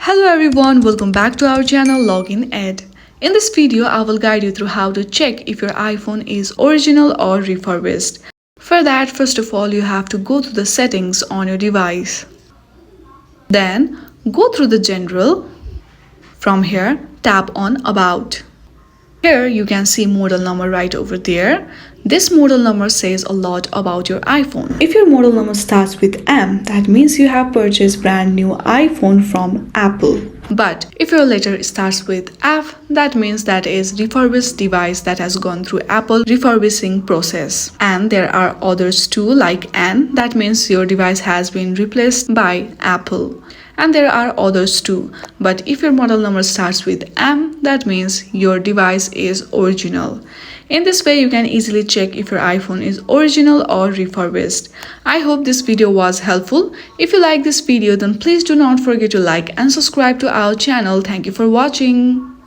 Hello everyone, welcome back to our channel Login Ed. In this video, I will guide you through how to check if your iPhone is original or refurbished. For that, first of all, you have to go to the settings on your device. Then, go through the general. From here, tap on About. Here you can see model number right over there. This model number says a lot about your iPhone. If your model number starts with M, that means you have purchased brand new iPhone from Apple. But if your letter starts with F, that means that is refurbished device that has gone through Apple refurbishing process. And there are others too, like N, that means your device has been replaced by Apple. And there are others too, but if your model number starts with M, that means your device is original. In this way, you can easily check if your iPhone is original or refurbished. I hope this video was helpful. If you like this video, then please do not forget to like and subscribe to our channel. Thank you for watching.